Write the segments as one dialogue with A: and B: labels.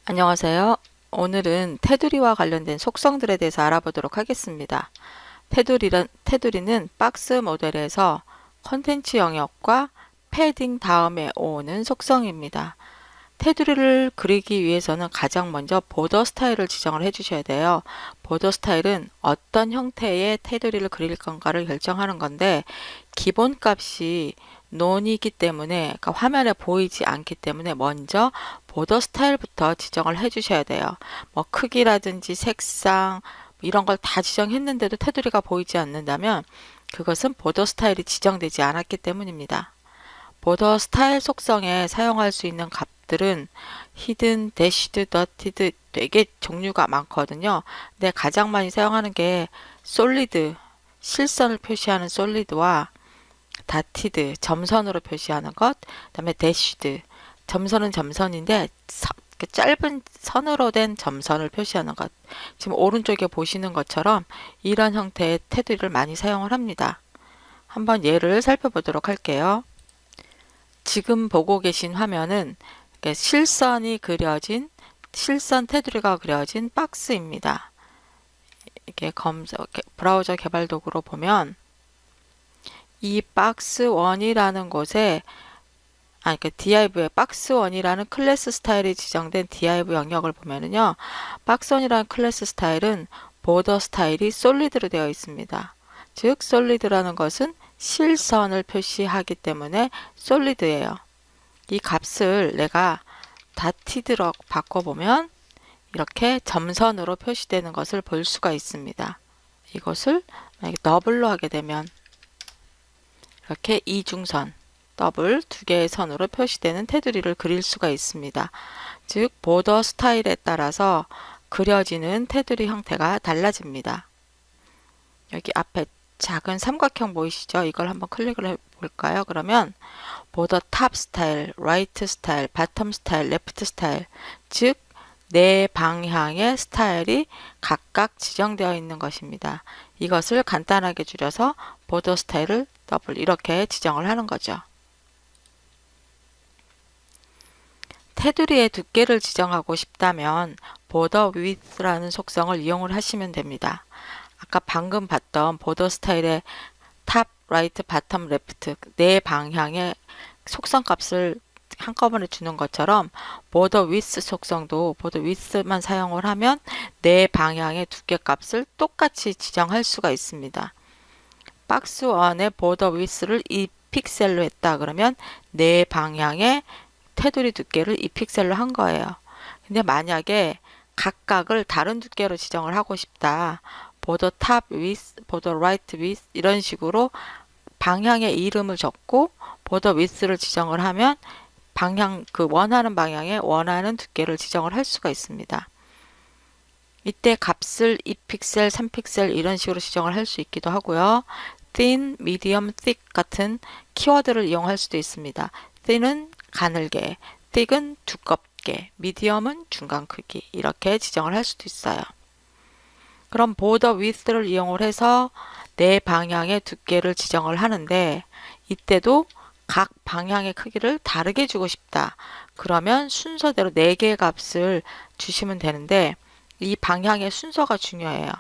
A: 안녕하세요. 오늘은 테두리와 관련된 속성들에 대해서 알아보도록 하겠습니다. 테두리는 박스 모델에서 컨텐츠 영역과 패딩 다음에 오는 속성입니다. 테두리를 그리기 위해서는 가장 먼저 보더 스타일을 지정을 해주셔야 돼요. 보더 스타일은 어떤 형태의 테두리를 그릴 건가를 결정하는 건데 기본값이 논이기 때문에 그러니까 화면에 보이지 않기 때문에 먼저 보더 스타일부터 지정을 해주셔야 돼요. 뭐 크기라든지 색상 이런 걸 다 지정했는데도 테두리가 보이지 않는다면 그것은 보더 스타일이 지정되지 않았기 때문입니다. 보더 스타일 속성에 사용할 수 있는 값들은 히든, 대시드, 더티드 되게 종류가 많거든요. 근데 가장 많이 사용하는 게 솔리드, 실선을 표시하는 솔리드와 다티드, 점선으로 표시하는 것, 그다음에 대시드, 점선은 점선인데 짧은 선으로 된 점선을 표시하는 것. 지금 오른쪽에 보시는 것처럼 이런 형태의 테두리를 많이 사용을 합니다. 한번 예를 살펴보도록 할게요. 지금 보고 계신 화면은 실선 테두리가 그려진 박스입니다. 이게 브라우저 개발 도구로 보면 이 박스 1이라는 곳에 div의 박스 1이라는 클래스 스타일이 지정된 div 영역을 보면은요, 박스 1이라는 클래스 스타일은 보더 스타일이 솔리드로 되어 있습니다. 즉, 솔리드라는 것은 실선을 표시하기 때문에 솔리드예요. 이 값을 내가 다티드로 바꿔보면 이렇게 점선으로 표시되는 것을 볼 수가 있습니다. 이것을 더블로 하게 되면 이렇게 이중선, 더블 두 개의 선으로 표시되는 테두리를 그릴 수가 있습니다. 즉, 보더 스타일에 따라서 그려지는 테두리 형태가 달라집니다. 여기 앞에 작은 삼각형 보이시죠? 이걸 한번 클릭을 해볼까요? 그러면 보더 탑 스타일, 라이트 스타일, 바텀 스타일, 레프트 스타일, 즉 네 방향의 스타일이 각각 지정되어 있는 것입니다. 이것을 간단하게 줄여서 보더 스타일을 더블 이렇게 지정을 하는 거죠. 테두리의 두께를 지정하고 싶다면 보더 위드라는 속성을 이용을 하시면 됩니다. 아까 방금 봤던 보더 스타일의 탑, 라이트, 바텀, 레프트 네 방향의 속성 값을 한꺼번에 주는 것처럼 보더 위스 속성도 보더 위스만 사용을 하면 네 방향의 두께 값을 똑같이 지정할 수가 있습니다. 박스 1의 보더 위스를 2픽셀로 했다 그러면 네 방향의 테두리 두께를 2픽셀로 한 거예요. 근데 만약에 각각을 다른 두께로 지정을 하고 싶다. 보더 탑 위스, 보더 라이트 위스 이런 식으로 방향의 이름을 적고 보더 위스를 지정을 하면 원하는 방향에 원하는 두께를 지정을 할 수가 있습니다. 이때 값을 2픽셀, 3픽셀 이런 식으로 지정을 할 수 있기도 하고요. thin, medium, thick 같은 키워드를 이용할 수도 있습니다. thin은 가늘게, thick은 두껍게, medium은 중간 크기 이렇게 지정을 할 수도 있어요. 그럼 border width를 이용을 해서 네 방향의 두께를 지정을 하는데 이때도 각 방향의 크기를 다르게 주고 싶다. 그러면 순서대로 4개의 값을 주시면 되는데 이 방향의 순서가 중요해요.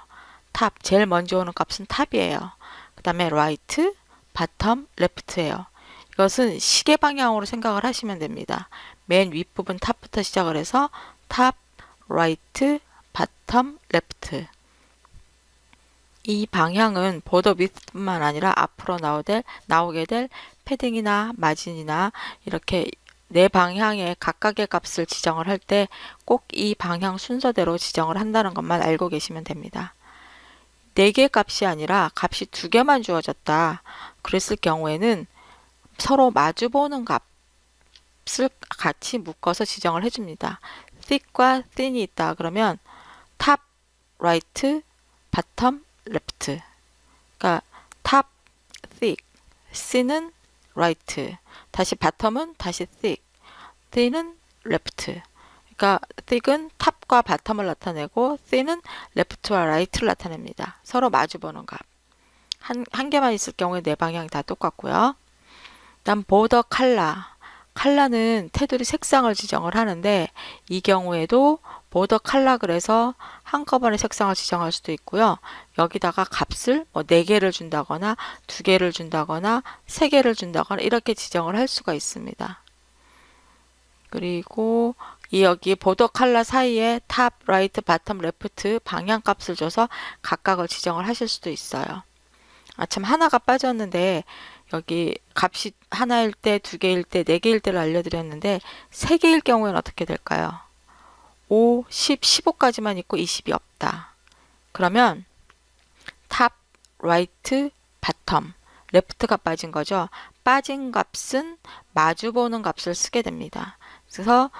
A: 탑, 제일 먼저 오는 값은 탑이에요. 그 다음에 right, bottom, left예요. 이것은 시계 방향으로 생각을 하시면 됩니다. 맨 윗부분 탑부터 시작을 해서 탑, right, bottom, left. 이 방향은 보더 위드뿐만 아니라 앞으로 나오게 될 패딩이나 마진이나 이렇게 네 방향의 각각의 값을 지정을 할 때 꼭 이 방향 순서대로 지정을 한다는 것만 알고 계시면 됩니다. 4개 값이 아니라 값이 2개만 주어졌다. 그랬을 경우에는 서로 마주보는 값을 같이 묶어서 지정을 해줍니다. thick과 thin이 있다. 그러면 top, right, bottom, left. 그러니까 top, thick, thin은 right, 다시 bottom은 다시 thick, thin은 left. 그러니까 thick은 탑과 바텀을 나타내고 thin은 left와 right를 나타냅니다. 서로 마주보는 값. 한 개만 있을 경우에 네 방향이 다 똑같고요. 다음 border color. 컬러는 테두리 색상을 지정을 하는데 이 경우에도 보더 컬러 그래서 한꺼번에 색상을 지정할 수도 있고요. 여기다가 값을 뭐 4개를 준다거나 2개를 준다거나 3개를 준다거나 이렇게 지정을 할 수가 있습니다. 그리고 여기 보더 컬러 사이에 탑, 라이트, 바텀, 레프트 방향값을 줘서 각각을 지정을 하실 수도 있어요. 참 하나가 빠졌는데 여기 값이 하나일 때, 2개일 때, 4개일 때를 알려드렸는데 3개일 경우에는 어떻게 될까요? 5, 10, 15까지만 있고 20이 없다. 그러면 탑, 라이트, 바텀, 레프트가 빠진 거죠. 빠진 값은 마주보는 값을 쓰게 됩니다. 그래서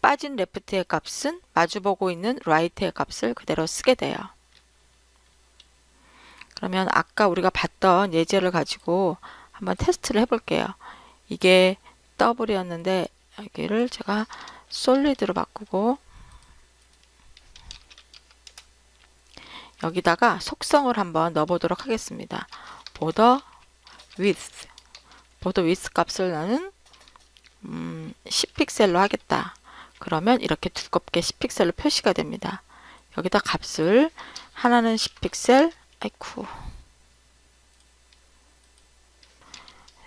A: 빠진 레프트의 값은 마주보고 있는 라이트의 값을 그대로 쓰게 돼요. 그러면 아까 우리가 봤던 예제를 가지고 한번 테스트를 해볼게요. 이게 더블이었는데 여기를 제가 솔리드로 바꾸고 여기다가 속성을 한번 넣어보도록 하겠습니다. border width 값을 나는 10픽셀로 하겠다. 그러면 이렇게 두껍게 10픽셀로 표시가 됩니다. 여기다 값을 하나는 10픽셀, 아이쿠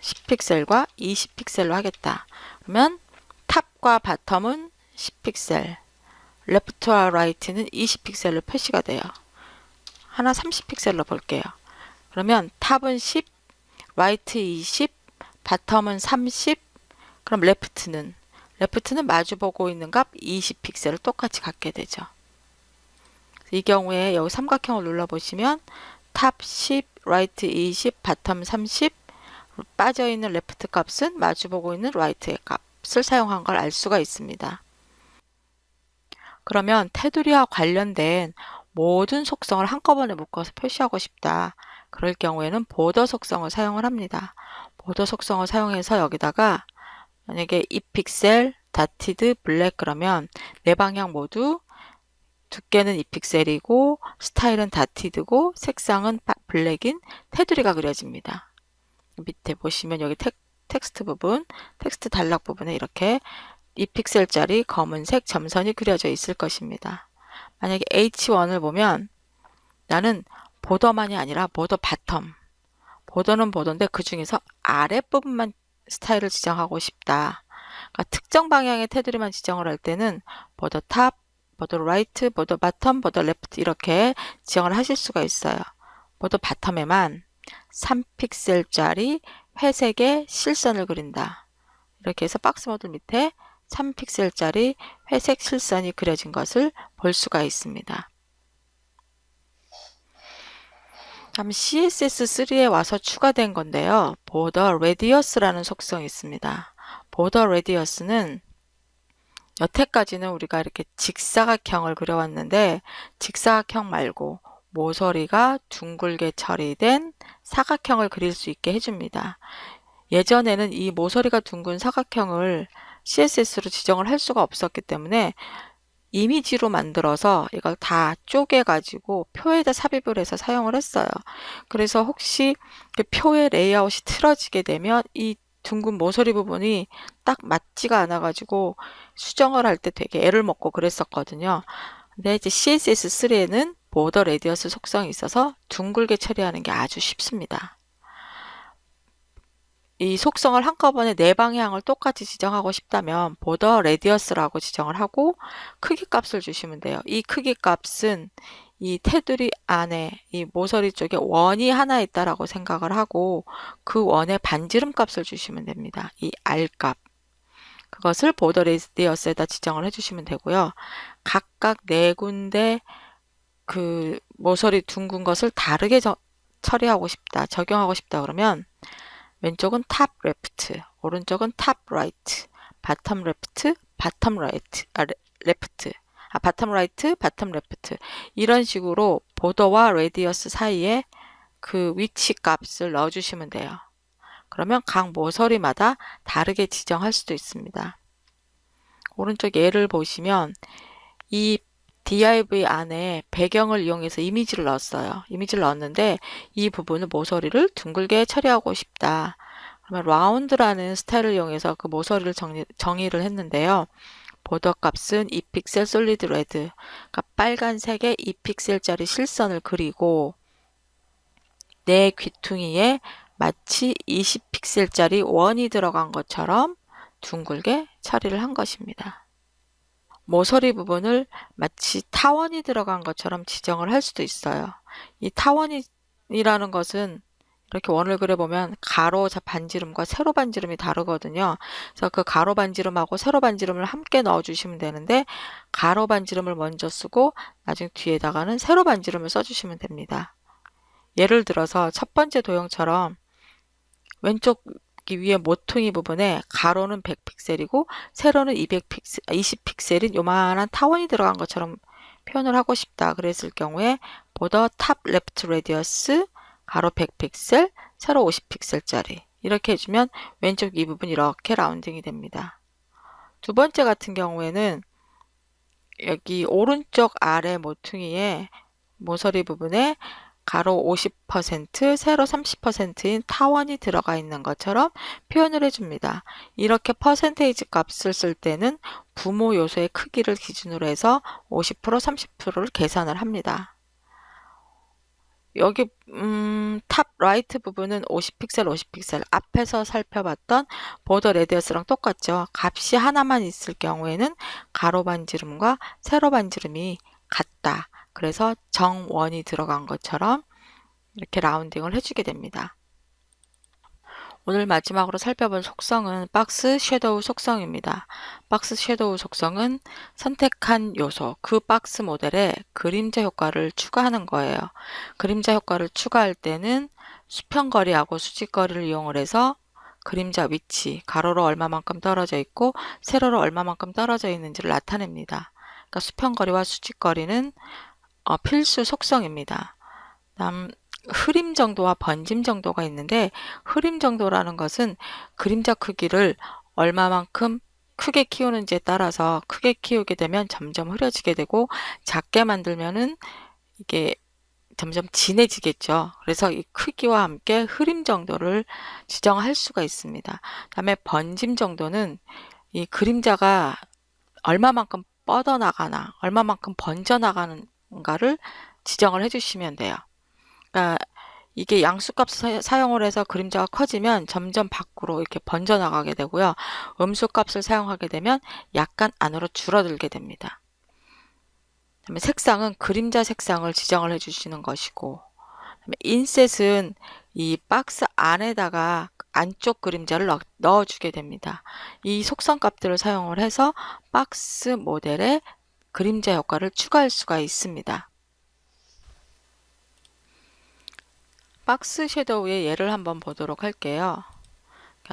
A: 10픽셀과 20픽셀로 하겠다. 그러면 탑과 바텀은 10픽셀, 레프트와 라이트는 20픽셀로 표시가 돼요. 하나 30픽셀로 볼게요. 그러면 탑은 10, 라이트 20, 바텀은 30, 그럼 레프트는 마주보고 있는 값 20픽셀을 똑같이 갖게 되죠. 이 경우에 여기 삼각형을 눌러보시면 탑 10, 라이트 20, 바텀 30, 빠져있는 레프트 값은 마주보고 있는 라이트의 값을 사용한 걸 알 수가 있습니다. 그러면 테두리와 관련된 모든 속성을 한꺼번에 묶어서 표시하고 싶다. 그럴 경우에는 보더 속성을 사용을 합니다. 보더 속성을 사용해서 여기다가 만약에 2픽셀, 다티드, 블랙 그러면 네 방향 모두 두께는 2픽셀이고 스타일은 다티드고 색상은 블랙인 테두리가 그려집니다. 밑에 보시면 여기 텍스트 부분, 텍스트 단락 부분에 이렇게 2픽셀짜리 검은색 점선이 그려져 있을 것입니다. 만약에 H1을 보면 나는 보더만이 아니라 보더 바텀. 보더는 보더인데 그 중에서 아랫부분만 스타일을 지정하고 싶다. 그러니까 특정 방향의 테두리만 지정을 할 때는 보더 탑, 보더 라이트, 보더 바텀, 보더 레프트 이렇게 지정을 하실 수가 있어요. 보더 바텀에만 3픽셀짜리 회색의 실선을 그린다. 이렇게 해서 박스 모듈 밑에 3픽셀짜리 회색 실선이 그려진 것을 볼 수가 있습니다. 다음 CSS3에 와서 추가된 건데요. border radius라는 속성이 있습니다. border radius는 여태까지는 우리가 이렇게 직사각형을 그려왔는데 직사각형 말고 모서리가 둥글게 처리된 사각형을 그릴 수 있게 해줍니다. 예전에는 이 모서리가 둥근 사각형을 CSS로 지정을 할 수가 없었기 때문에 이미지로 만들어서 이걸 다 쪼개가지고 표에다 삽입을 해서 사용을 했어요. 그래서 혹시 표의 레이아웃이 틀어지게 되면 이 둥근 모서리 부분이 딱 맞지가 않아가지고 수정을 할 때 되게 애를 먹고 그랬었거든요. 근데 이제 CSS3에는 보더 레디어스 속성이 있어서 둥글게 처리하는 게 아주 쉽습니다. 이 속성을 한꺼번에 네 방향을 똑같이 지정하고 싶다면 보더 레디어스라고 지정을 하고 크기 값을 주시면 돼요. 이 크기 값은 이 테두리 안에 이 모서리 쪽에 원이 하나 있다라고 생각을 하고 그 원의 반지름 값을 주시면 됩니다. 이 R 값. 그것을 보더 레디어스에다 지정을 해주시면 되고요. 각각 네 군데 그 모서리 둥근 것을 다르게 처리하고 싶다, 적용하고 싶다 그러면 왼쪽은 탑 레프트, 오른쪽은 탑 라이트, 바텀 레프트, 바텀 라이트, 레프트, 바텀 라이트, 바텀 레프트 이런 식으로 보더와 레디어스 사이에 그 위치 값을 넣어주시면 돼요. 그러면 각 모서리마다 다르게 지정할 수도 있습니다. 오른쪽 예를 보시면 이 div 안에 배경을 이용해서 이미지를 넣었어요. 이미지를 넣었는데 이 부분을 모서리를 둥글게 처리하고 싶다. 그러면 라운드라는 스타일을 이용해서 그 모서리를 정의를 했는데요. 보더 값은 2픽셀 솔리드 레드, 그러니까 빨간색의 2픽셀짜리 실선을 그리고 내 귀퉁이에 마치 20픽셀짜리 원이 들어간 것처럼 둥글게 처리를 한 것입니다. 모서리 부분을 마치 타원이 들어간 것처럼 지정을 할 수도 있어요. 이 타원이라는 것은 이렇게 원을 그려보면 가로 반지름과 세로 반지름이 다르거든요. 그래서 그 가로 반지름하고 세로 반지름을 함께 넣어주시면 되는데 가로 반지름을 먼저 쓰고 나중에 뒤에다가는 세로 반지름을 써주시면 됩니다. 예를 들어서 첫 번째 도형처럼 왼쪽 위에 모퉁이 부분에 가로는 100픽셀이고 세로는 20픽셀인 요만한 타원이 들어간 것처럼 표현을 하고 싶다. 그랬을 경우에 보더 탑 레프트 레디어스 가로 100픽셀, 세로 50픽셀짜리 이렇게 해주면 왼쪽 이 부분 이렇게 라운딩이 됩니다. 두 번째 같은 경우에는 여기 오른쪽 아래 모퉁이에 모서리 부분에 가로 50%, 세로 30%인 타원이 들어가 있는 것처럼 표현을 해줍니다. 이렇게 퍼센테이지 값을 쓸 때는 부모 요소의 크기를 기준으로 해서 50%, 30%를 계산을 합니다. 여기 탑 라이트 부분은 50픽셀, 50픽셀 앞에서 살펴봤던 보더 레디어스랑 똑같죠. 값이 하나만 있을 경우에는 가로 반지름과 세로 반지름이 같다. 그래서 정원이 들어간 것처럼 이렇게 라운딩을 해주게 됩니다. 오늘 마지막으로 살펴볼 속성은 박스 섀도우 속성입니다. 박스 섀도우 속성은 선택한 요소, 그 박스 모델에 그림자 효과를 추가하는 거예요. 그림자 효과를 추가할 때는 수평거리하고 수직거리를 이용을 해서 그림자 위치, 가로로 얼마만큼 떨어져 있고 세로로 얼마만큼 떨어져 있는지를 나타냅니다. 그러니까 수평거리와 수직거리는 필수 속성입니다. 다음 흐림 정도와 번짐 정도가 있는데 흐림 정도라는 것은 그림자 크기를 얼마만큼 크게 키우는지에 따라서 크게 키우게 되면 점점 흐려지게 되고 작게 만들면은 이게 점점 진해지겠죠. 그래서 이 크기와 함께 흐림 정도를 지정할 수가 있습니다. 다음에 번짐 정도는 이 그림자가 얼마만큼 뻗어나가나 얼마만큼 번져나가는가를 지정을 해주시면 돼요. 그러니까 이게 양수값 사용을 해서 그림자가 커지면 점점 밖으로 이렇게 번져나가게 되고요. 음수값을 사용하게 되면 약간 안으로 줄어들게 됩니다. 그다음에 색상은 그림자 색상을 지정을 해주시는 것이고, 그다음에 인셋은 이 박스 안에다가 안쪽 그림자를 넣어주게 됩니다. 이 속성 값들을 사용을 해서 박스 모델에 그림자 효과를 추가할 수가 있습니다. 박스 섀도우의 예를 한번 보도록 할게요.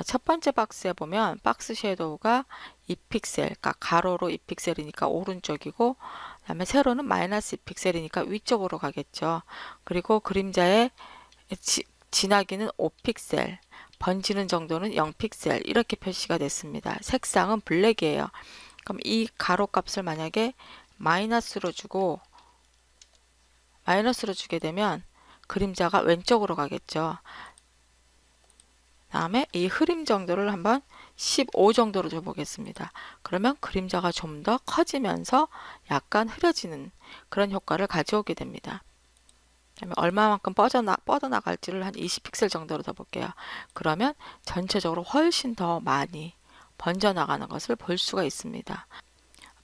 A: 첫 번째 박스에 보면 박스 섀도우가 2픽셀, 그러니까 가로로 2픽셀이니까 오른쪽이고, 그 다음에 세로는 마이너스 2픽셀이니까 위쪽으로 가겠죠. 그리고 그림자의 진하기는 5픽셀, 번지는 정도는 0픽셀 이렇게 표시가 됐습니다. 색상은 블랙이에요. 그럼 이 가로 값을 만약에 마이너스로 주게 되면 그림자가 왼쪽으로 가겠죠. 다음에 이 흐림 정도를 한번 15 정도로 줘보겠습니다. 그러면 그림자가 좀 더 커지면서 약간 흐려지는 그런 효과를 가져오게 됩니다. 그다음에 얼마만큼 뻗어나갈지를 한 20픽셀 정도로 더 볼게요. 그러면 전체적으로 훨씬 더 많이 번져나가는 것을 볼 수가 있습니다.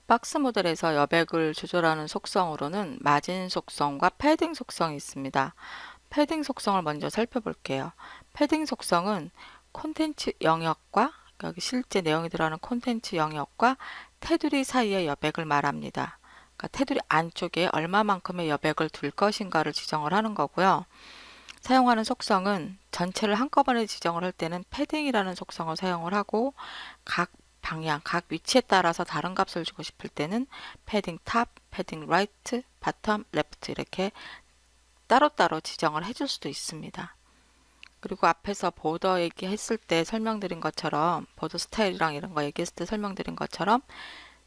A: 박스 모델에서 여백을 조절하는 속성으로는 마진 속성과 패딩 속성이 있습니다. 패딩 속성을 먼저 살펴볼게요. 패딩 속성은 콘텐츠 영역과 여기 실제 내용이 들어가는 콘텐츠 영역과 테두리 사이의 여백을 말합니다. 그러니까 테두리 안쪽에 얼마만큼의 여백을 둘 것인가를 지정을 하는 거고요. 사용하는 속성은 전체를 한꺼번에 지정을 할 때는 패딩이라는 속성을 사용을 하고 각 방향, 각 위치에 따라서 다른 값을 주고 싶을 때는 패딩 탑, 패딩 라이트, 바텀, 레프트 이렇게 따로따로 지정을 해줄 수도 있습니다. 그리고 앞에서 보더 얘기했을 때 설명드린 것처럼 보더 스타일이랑 이런 거 얘기했을 때 설명드린 것처럼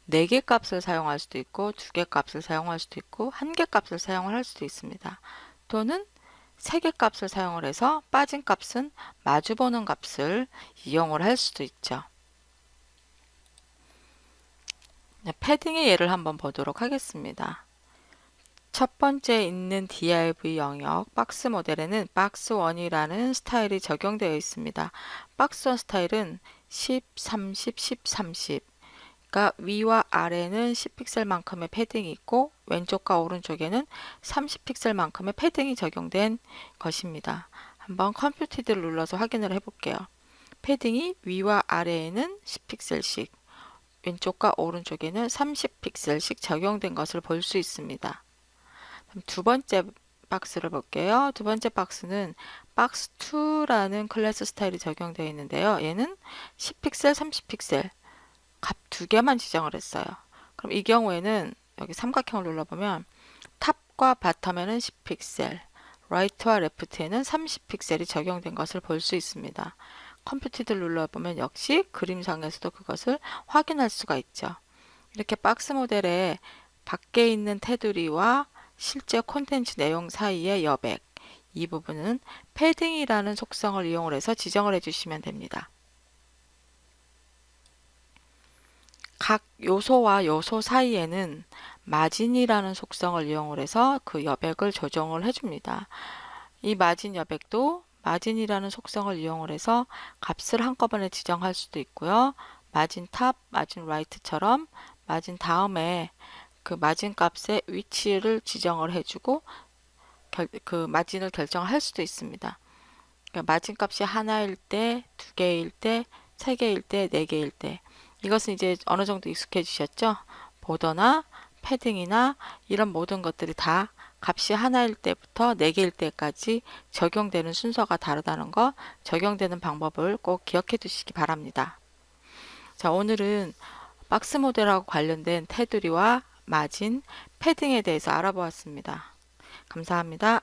A: 4개 값을 사용할 수도 있고 2개 값을 사용할 수도 있고 1개 값을 사용을 할 수도 있습니다. 또는 세개 값을 사용을 해서 빠진 값은 마주보는 값을 이용을 할 수도 있죠. 네, 패딩의 예를 한번 보도록 하겠습니다. 첫 번째 있는 div 영역 박스 모델에는 박스1이라는 스타일이 적용되어 있습니다. 박스1 스타일은 10, 30, 10, 30. 그러니까 위와 아래는 10픽셀만큼의 패딩이 있고 왼쪽과 오른쪽에는 30픽셀만큼의 패딩이 적용된 것입니다. 한번 컴퓨티드를 눌러서 확인을 해볼게요. 패딩이 위와 아래에는 10픽셀씩, 왼쪽과 오른쪽에는 30픽셀씩 적용된 것을 볼 수 있습니다. 그럼 두 번째 박스를 볼게요. 두 번째 박스는 박스2라는 클래스 스타일이 적용되어 있는데요. 얘는 10픽셀, 30픽셀 값 두 개만 지정을 했어요. 그럼 이 경우에는 여기 삼각형을 눌러보면 탑과 바텀에는 10픽셀, 라이트와 레프트에는 30픽셀이 적용된 것을 볼 수 있습니다. 컴퓨티드를 눌러보면 역시 그림상에서도 그것을 확인할 수가 있죠. 이렇게 박스 모델에 밖에 있는 테두리와 실제 콘텐츠 내용 사이의 여백, 이 부분은 패딩이라는 속성을 이용을 해서 지정을 해주시면 됩니다. 각 요소와 요소 사이에는 마진이라는 속성을 이용을 해서 그 여백을 조정을 해줍니다. 이 마진 여백도 마진이라는 속성을 이용을 해서 값을 한꺼번에 지정할 수도 있고요. 마진 탑, 마진 라이트처럼 마진 다음에 그 마진 값의 위치를 지정을 해주고 그 마진을 결정할 수도 있습니다. 그러니까 마진 값이 하나일 때, 두 개일 때, 세 개일 때, 네 개일 때, 이것은 이제 어느 정도 익숙해지셨죠? 보더나 패딩이나 이런 모든 것들이 다 값이 하나일 때부터 네 개일 때까지 적용되는 순서가 다르다는 거, 적용되는 방법을 꼭 기억해 두시기 바랍니다. 자, 오늘은 박스 모델하고 관련된 테두리와 마진, 패딩에 대해서 알아보았습니다. 감사합니다.